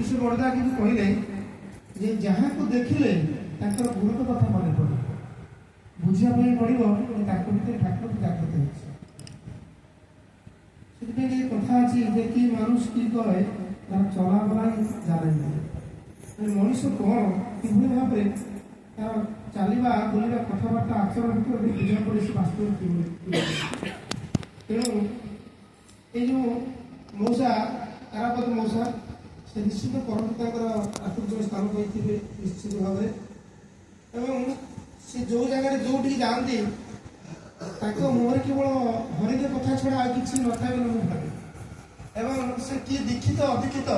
से बड़दा कि कहले जे जहाँ को देखिले ताकर गुरुत्व कथा मन पड़े बुझा पड़ो भितर ठाकुर की जागृत हो कथा अच्छी कि मानुष की कहे तार चलाबला जाने मनीष कौन कि भाव में तार चलवा बुलवा कथबार्ता आचरण भितर बुझा पड़े से वास्तव तेणु ये जो मौसा तारापद मौसा से निश्चित करते आतुर्य स्थान पाई निश्चित भाव में से जो जगह जो जाती मुहर केवल हरिद कथा छड़ा कि न था भावे एवं से किए दीक्षित अदीक्षित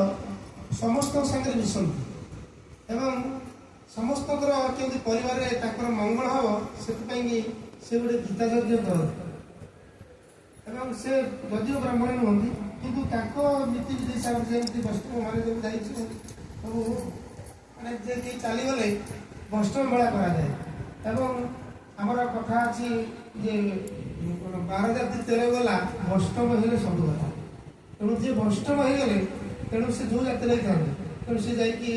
समस्त सागर मिशंती एवं समस्त केमती परिवार मंगल हम से गोटे गीता यज्ञ करते एवं से जदिव ब्राह्मण नुहति किंतु नीति विधि हिसाब से वैष्णव मान जो सब माने चलीगले वैष्णव मेला कराए एवं आमर कथा अच्छी जे 12 जाति 13 गला वैष्णव हेले सब कथा तेणु जी वैष्णव हो गले तेणु से जो जाति था तेणु से जाकि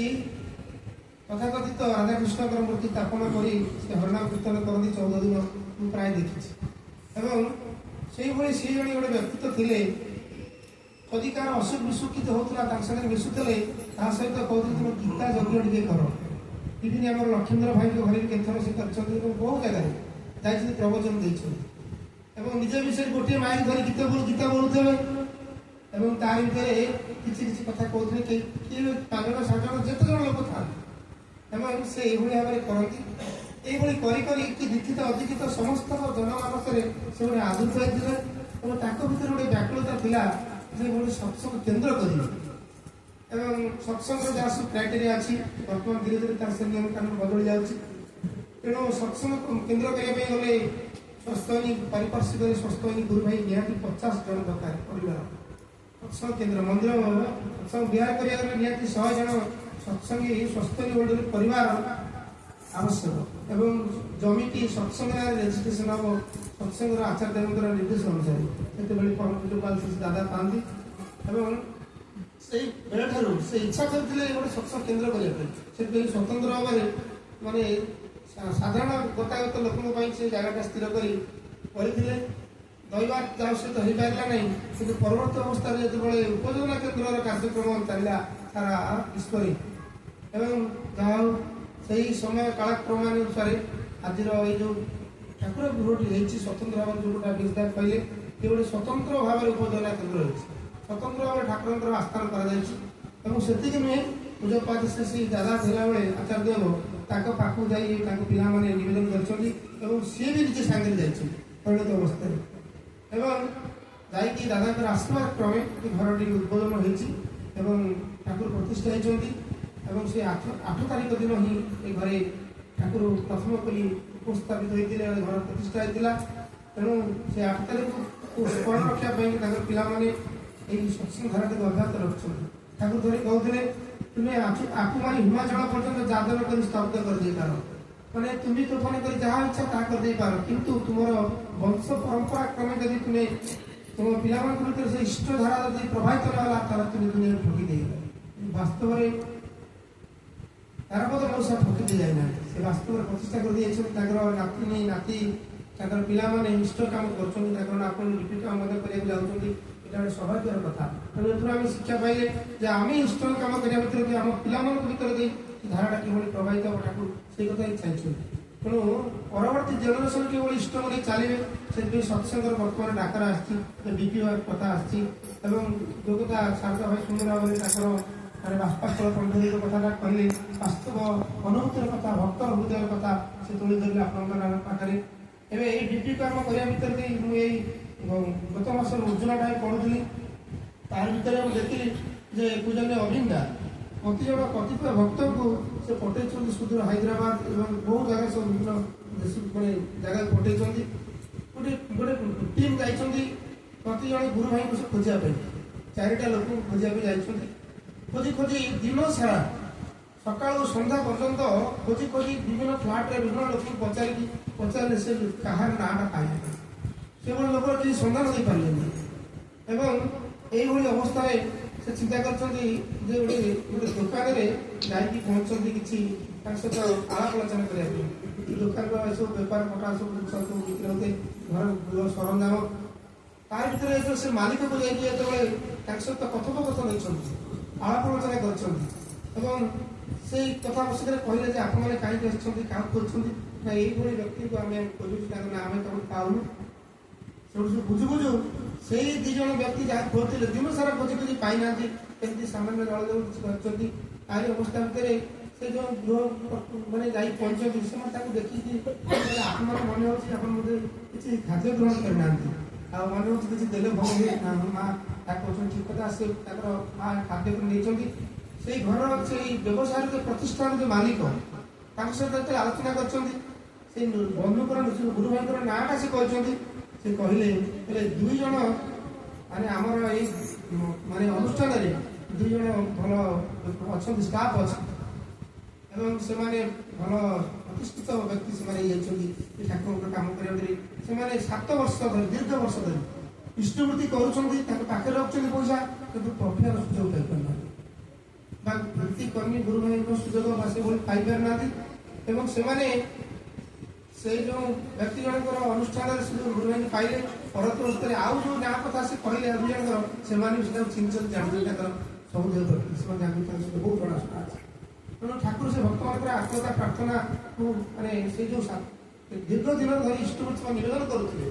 तथाकथित राधाकृष्ण मूर्ति स्थापन कर हरिनाम कीर्तन करती 14 दिन प्राय देखी से जड़े गोटे व्यक्तित्व थे जदि कार असुख विसुखित होता मिशुले सहित कहते तुम गीता यज्ञ टे कर इवन आम लक्ष्मीधर भाई घर भी केथर से कर बहुत जगह जाइए प्रवचन देते निज विषय गोटे माइक धरी गीता बोलुथे तार भितर किसी कथा कहते किए 5 जन 7 जन जिते जन लोक था से भाव में करती ये दीक्षित अदीक्षित समस्त जनमानस से गोटे आदृत होते भर गोटे व्याकुलता था जे गोटे सत्संग केन्द्र कर सत्संग जहाँ सब क्राइटेरिया अच्छी बर्तमान धीरे धीरे तार से नियम कानून बदली जाऊँगी तेणु सत्संग केन्द्र करने गले स्वस्थनी पारिपार्श्विक स्वस्थनी गुरु भाई निहाती 50 जन दरकार परिवार सत्संग केन्द्र मंदिर सत्संग विहार करा निहाती 100 जन सत्संगी स्वस्थनी गोटे परिवार आवश्यक एवं जमी की सत्संग रेजिस्ट्रेशन हम सत्संग आचार्य देवतर निर्देश अनुसार से परमपाल दादा पाती से बेला ठार से इच्छा करते गोटे सत्संग केन्द्र करने स्वतंत्र भाव में माने साधारण गतागत लोकों से जगह स्थिर करते दैवात जहाँ सहित हो पारा ना कि परवर्त अवस्था जो उपयोजना केन्द्र कार्यक्रम चलला सारा विश्व एवं जहाँ से समय कालक्रम अनुसार आज जो ठाकुर गृहटी स्वतंत्र भाव जो विस्तार कहले ये गोटे स्वतंत्र भाव में उपयोजना केन्द्र रही स्वतंत्र भाव ठाकुर आस्थान कर नुहे पूजपात श्री श्री दादा ला बेले आचार्य देव पाखु जाई पिला माने निवेदन कर सी भी निजे सांगे जाइए परिणत अवस्था जाकि दादा आशीर्वाद क्रमे घरटी उद्बोधन हो ठाकुर प्रतिष्ठा होती से 8 तारीख दिन ही घरे ठाकुर प्रथम कली उपस्थापित होते घर प्रतिष्ठा होता तेणु से 8 तारीख को स्मरण रखापी पिला सत्संग धारा को अभ्यास रखुं ठाकुर धरी कहते तुम्हें आपू मानी हिमाचल पर्यटन जादन कर स्तब्ध कर दे पार मैंने तुम्हें तोफान कर जहाँ इच्छा ता कर दे पार किंतु तुम वंश परंपरा क्रमे जब तुम्हें तुम पिला भर से इष्ट धारा जब प्रभावित रहा तार तुम्हें दुनिया ठकी दे वास्तव में तारापद मौसा ठकी दी जाए से वास्तव में प्रतिष्ठा कर दिए नाती नाती पिला माने इष्ट काम कर लिपिक काम जाऊँगी गोटे सौभाग्यर कथा तेणु आम शिक्षा पाइले आम इष्ट कम करने भितर आम पिला धाराटा कि प्रभावित हो ठाकुर से कथा ही चाहिए तेणु परवर्ती जेनेरेशन कि इष्ट मैंने चलिए से सत्संग बर्तमान डाकर आीपी कथा आम जो कथा शारदा भाई सुंदर भाव में माने बाष्पास्थल पंडित कथा कहले वास्तव अनुभूतिर कथा भक्त हृदय कथा से तुले धरले आपन पाखे एवं ये डीपी काम करने भितर मुझे गत मास उज्ज्वला पढ़ुली तार भर देखिली जे पूजनीय अविंदा कति जन कतिपय भक्त को से पठे सुदूर हैदराबाद और बहुत जगह सब विभिन्न मैंने जगह पठे गोटे गोटे टीम जाती कति जन गुरु भाई को खोजापी 4टा लोक खोजापी जाती खोजी खोजी दिन सारा सका सन्ध्या पर्यंत खोजी खोजी विभिन्न फ्लाट विभिन्न लोक पचारे से कहार नाटा पाए से लोक किसी सन्धान दे पारे एवं यही अवस्था ସେ ଚିନ୍ତା କରିଛନ୍ତି ଯେ ଗୋଟେ ଦୋକାନରେ ଯାଇକି ପହଞ୍ଚନ୍ତି କିଛି ତାଙ୍କ ସହିତ ଆଳାପ ଆଲୋଚନା କରିବା ପାଇଁ। ଦୋକାନର ଏସବୁ ବେପାର ପଟା ସବୁ ଜିନିଷ ସବୁ ବିକ୍ରି ହେଉଥାଏ, ଘର ଗୃହ ସରଞ୍ଜାମ। ତା ଭିତରେ ଯେତେବେଳେ ସେ ମାଲିକକୁ ଯାଇକି ଯେତେବେଳେ ତାଙ୍କ ସହିତ କଥୋପକଥନ ହେଇଛନ୍ତି, ଆଳାପ ଆଲୋଚନା କରିଛନ୍ତି ଏବଂ ସେଇ କଥା ବସିକରି କହିଲେ ଯେ ଆପଣମାନେ କାହିଁକି ଆସିଛନ୍ତି, କାହାକୁ କରୁଛନ୍ତି ନା ଏଇଭଳି ବ୍ୟକ୍ତିକୁ ଆମେ ଖୋଜୁଛୁ, ତାଙ୍କ ନା ଆମେ ତାଙ୍କୁ ପାଉନୁ। ସେଠୁ ବୁଝୁ ବୁଝୁ ସେଇ 2 ଜଣ ବ୍ୟକ୍ତି ଯାହା ଖୋଜୁଥିଲେ ଦିନ ସାରା ଖୋଜି ଖୋଜି ପାଇନାହାନ୍ତି, କେମିତି ସାମାନ୍ୟ ଜଳଦେବ କିଛି କରିଛନ୍ତି। ତାରି ଅବସ୍ଥା ଭିତରେ ସେ ଯେଉଁ ଗୃହ ମାନେ ଯାଇ ପହଞ୍ଚନ୍ତି, ସେମାନେ ତାକୁ ଦେଖିକି ଆପଣମାନେ ମନେ ହେଉଛି ଆପଣ ବୋଧେ କିଛି ଖାଦ୍ୟ ଗ୍ରହଣ କରିନାହାନ୍ତି, ଆଉ ମନେ ହେଉଛି କିଛି ଦେଲେ ଭଲ ହୁଏ ନା ମା ତାକୁ କହୁଛନ୍ତି ଠିକ୍ କଥା। ସେ ତାଙ୍କର ମା ଖାଦ୍ୟକୁ ନେଇଛନ୍ତି। ସେଇ ଘରର ସେଇ ବ୍ୟବସାୟର ଯେଉଁ ପ୍ରତିଷ୍ଠାନ ଯେଉଁ ମାଲିକ ତାଙ୍କ ସହିତ ଯେତେବେଳେ ଆଲୋଚନା କରିଛନ୍ତି, ସେଇ ବନ୍ଧୁଙ୍କର ଗୁରୁ ଭାଇଙ୍କର ନାଁଟା ସେ କହିଛନ୍ତି। ସେ କହିଲେ 2 ଜଣ ମାନେ ଆମର ଏଇ ମାନେ ଅନୁଷ୍ଠାନରେ 2 ଜଣ ଭଲ ଅଛନ୍ତି, ଷ୍ଟାଫ୍ ଅଛି ଏବଂ ସେମାନେ ଭଲ ପ୍ରତିଷ୍ଠିତ ବ୍ୟକ୍ତି ସେମାନେ ହେଇଯାଇଛନ୍ତି ଠାକୁରଙ୍କର କାମ କରିବାକୁ। ସେମାନେ 7 ବର୍ଷ ଧରି ଦୀର୍ଘ ବର୍ଷ ଧରି ଇଷ୍ଟବୃତ୍ତି କରୁଛନ୍ତି, ତାଙ୍କ ପାଖରେ ରଖୁଛନ୍ତି ପଇସା, କିନ୍ତୁ ପ୍ରଫିଟ୍ର ସୁଯୋଗ ପାଇପାରୁନାହାନ୍ତି ବା ବୃତ୍ତିକର୍ମୀ ଗୁରୁ ଭାଇଙ୍କ ସୁଯୋଗ ବା ସେଭଳି ପାଇପାରୁନାହାନ୍ତି। ଏବଂ ସେମାନେ ସେଇ ଯେଉଁ ବ୍ୟକ୍ତି ଜଣଙ୍କର ଅନୁଷ୍ଠାନରେ ସେ ଯେଉଁ ଗୁରୁ ଭାଇ ପାଇଲେ, ପରବର୍ତ୍ତୀ ଅବସ୍ଥାରେ ଆଉ ଯେଉଁ ଗାଁ କଥା ସେ କହିଲେ 2 ଜଣଙ୍କର, ସେମାନେ ବି ସେଟାକୁ ଚିହ୍ନିଛନ୍ତି, ଜାଣିଛନ୍ତି ତାଙ୍କର ସବୁ ଦେହ ପ୍ରତି ସେମାନେ ଜାଣିଛନ୍ତି, ତାଙ୍କ ସହିତ ବହୁତ ଜଣାଶୁଣା ଅଛି। ତେଣୁ ଠାକୁର ସେ ଭକ୍ତମାନଙ୍କର ଆତ୍ମତା ପ୍ରାର୍ଥନାକୁ ମାନେ ସେଇ ଯେଉଁ ଦୀର୍ଘ ଦିନ ଧରି ଇଷ୍ଟବୃତ୍ତି ନିବେଦନ କରୁଥିଲେ,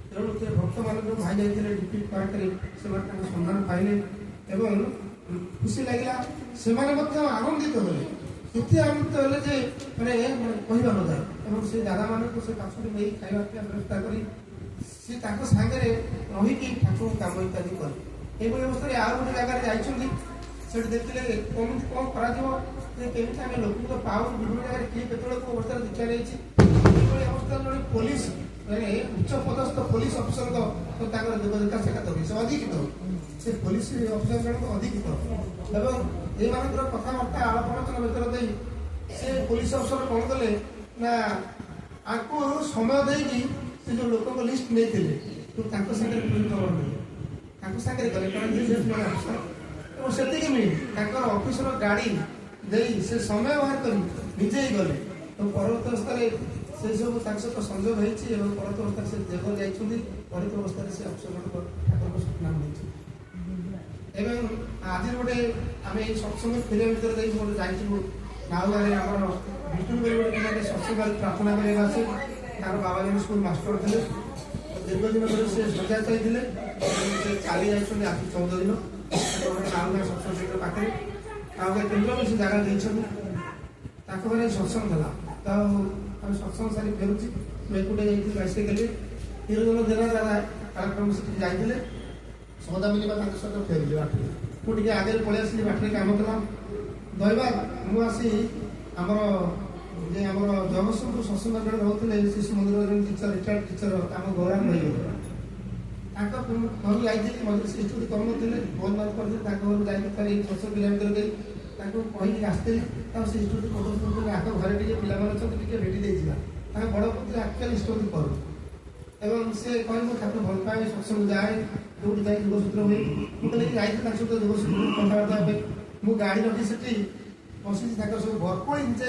ତେଣୁ ସେ ଭକ୍ତମାନଙ୍କୁ ଭାଇ ଯାଇଥିଲେ ଡିପି ପାର୍କରେ, ସେମାନେ ତାଙ୍କ ସମ୍ମାନ ପାଇଲେ ଏବଂ ଖୁସି ଲାଗିଲା। ସେମାନେ ମଧ୍ୟ ଆନନ୍ଦିତ ହେଲେ, ଏତେ ଆନନ୍ଦିତ ହେଲେ ଯେ ମାନେ କହିବା ନଯାଏ। ଏବଂ ସେ ଦାଦାମାନଙ୍କୁ ସେ ପାଖରେ ନେଇ ଖାଇବା ପିଇବା ବ୍ୟବସ୍ଥା କରି ସେ ତାଙ୍କ ସାଙ୍ଗରେ ରହିକି ଠାକୁରଙ୍କୁ କାମ ଇତ୍ୟାଦି କଲେ। ଏଇଭଳି ଅବସ୍ଥାରେ ଆଉ ଗୋଟେ ଜାଗାରେ ଯାଇଛନ୍ତି, ସେଠି ଦେଖିଲେ କେମିତି କ'ଣ କରାଯିବ, ଯେ କେମିତି ଆମେ ଲୋକଙ୍କୁ ତ ପାଉ, ବିଭିନ୍ନ ଜାଗାରେ କିଏ କେତେବେଳେ କେଉଁ ଅବସ୍ଥାରେ ଦୀକ୍ଷା ନେଇଛି। ଏଇଭଳି ଅବସ୍ଥାରେ ଜଣେ ପୋଲିସ ମାନେ ଉଚ୍ଚ ପଦସ୍ଥ ପୋଲିସ ଅଫିସରଙ୍କ ତାଙ୍କର ଯୋଗଦେତା ସେଟା ଦେବେ, ସେ ଅଧିକୃତ, ସେ ପୋଲିସ ଅଫିସର ଜଣକ ଅଧିକୃତ ଏବଂ ଏଇମାନଙ୍କର କଥାବାର୍ତ୍ତା ଆଳାପ ଆଲୋଚନା ଭିତରେ ଦେଇ ସେ ପୋଲିସ ଅଫିସର କ'ଣ କଲେ ନା ଆଙ୍କୁ ସମୟ ଦେଇକି ସେ ଯେଉଁ ଲୋକଙ୍କ ଲିଷ୍ଟ ନେଇଥିଲେ ତାଙ୍କ ସାଙ୍ଗରେ ତାଙ୍କ ସାଙ୍ଗରେ ଗଲେ, କାରଣ ଅଫିସର ଏବଂ ସେତିକି ନୁହେଁ, ତାଙ୍କର ଅଫିସର ଗାଡ଼ି ଦେଇ ସେ ସମୟ ବାହାର କରି ନିଜେ ହିଁ ଗଲେ ଏବଂ ପରବର୍ତ୍ତୀ ଅବସ୍ଥାରେ ସେ ସବୁ ତାଙ୍କ ସହିତ ସଂଯୋଗ ହେଇଛି ଏବଂ ପରବର୍ତ୍ତୀ ଅବସ୍ଥାରେ ସେ ଦେବ ଯାଇଛନ୍ତି। ପରବର୍ତ୍ତୀ ଅବସ୍ଥାରେ ସେ ଅଫିସର ଠାକୁରଙ୍କ ସ୍ୱପ୍ନ ନେଇଛନ୍ତି। ଏବଂ ଆଜି ଗୋଟେ ଆମେ ଏଇ ସତ୍ସଙ୍ଗ ଫେରିବା ଭିତରେ ଦେଇ ଗୋଟେ ଯାଇଥିଲୁ ନାଉଗାଁରେ, ଆମର ବିଷ୍ଣୁପୁର ଗୋଟେ ପିଲାଟେ ସତ୍ସଙ୍ଗ ପ୍ରାର୍ଥନା କରିବାକୁ ଆସେ, ତାର ବାବା ଜଣେ ସ୍କୁଲ ମାଷ୍ଟର ଥିଲେ, ଦୀର୍ଘ ଦିନ ଧରି ସେ ଶଯ୍ୟା ଚାଲିଥିଲେ, ସେ ଚାଲି ଯାଇଛନ୍ତି ଆଜି 14 ଦିନ। ଗୋଟେ ନାଉଗାଁ ସତ୍ସଙ୍ଗ କେନ୍ଦ୍ର ପାଖରେ ନାଉଗାଁ କେନ୍ଦ୍ର ବି ସେ ଜାଗା ଦେଇଛନ୍ତି, ତାଙ୍କ ଘରେ ସତ୍ସଙ୍ଗ ଦେଲା। ତ ଆମେ ସତ୍ସଙ୍ଗ ସାରି ଫେରୁଛି, ମୁଁ ଏକୁଟିଆ ଯାଇଥିଲି ବାଇସାଇକେଲରେ। 13 ଜଣ ଦେଲା ଦାଦା କାର୍ଯ୍ୟକ୍ରମ ସେଠିକି ଯାଇଥିଲେ, ସଦା ମିଳିବା ତାଙ୍କ ସହିତ ଫେରିଲି ବାଟରେ। ମୁଁ ଟିକେ ଆଗରେ ପଳେଇ ଆସିଲି, ବାଟରେ କାମ କଲା ଦୈବାଦ ମୁଁ ଆସି ଆମର ଜଗତସିଂହପୁର ସତ୍ସଙ୍ଗ ଜଣେ ରହୁଥିଲେ ଶିଶୁ ମନ୍ଦିର ଜଣେ ଟିଚର, ରିଟାୟାର୍ଡ ଟିଚର, ଆମ ଗୌରାଙ୍ଗ ରହିଗଲେ। ତାଙ୍କ ଘରକୁ ଯାଇଥିଲି, ମଝିରେ ସେ ସ୍ଟୁଡି କରୁନଥିଲେ, ଫୋନ୍ ବାନ୍ କରିଥିଲେ, ତାଙ୍କ ଘରକୁ ଯାଇକି ଥରେ 6 କିଲୋମିଟର ଦେଇ ତାଙ୍କୁ କହିକି ଆସିଥିଲି। ତାଙ୍କୁ ସେ ସ୍ଟୁଡି କରୁଥିଲେ, ଆଗ ଘରେ ଟିକେ ପିଲାମାନେ ଅଛନ୍ତି, ଟିକେ ଭେଟି ଦେଇଯିବା। ତାଙ୍କ ବଡ଼ ପୁତ୍ର ଆକ୍ଚୁଆଲି ସ୍ଟୁଡି କରୁ ଏବଂ ସେ କହିଲେ ଠାକୁର ଭଲ ପାଏ, ସତ୍ସଙ୍ଗ ଯାଏ, ଯୋଉଠି ଯାଇ ଯୋଗସୂତ୍ର ହୁଏ। ମୁଁ କହିଲି ଯାଇଥିଲି ତାଙ୍କ ସହିତ ଯୋଗସୂତ୍ର କଥାବାର୍ତ୍ତା ହେବେ। ମୁଁ ଗାଡ଼ି ରଖି ସେଠି ବସିଛି, ତାଙ୍କର ସବୁ ଭରପୁର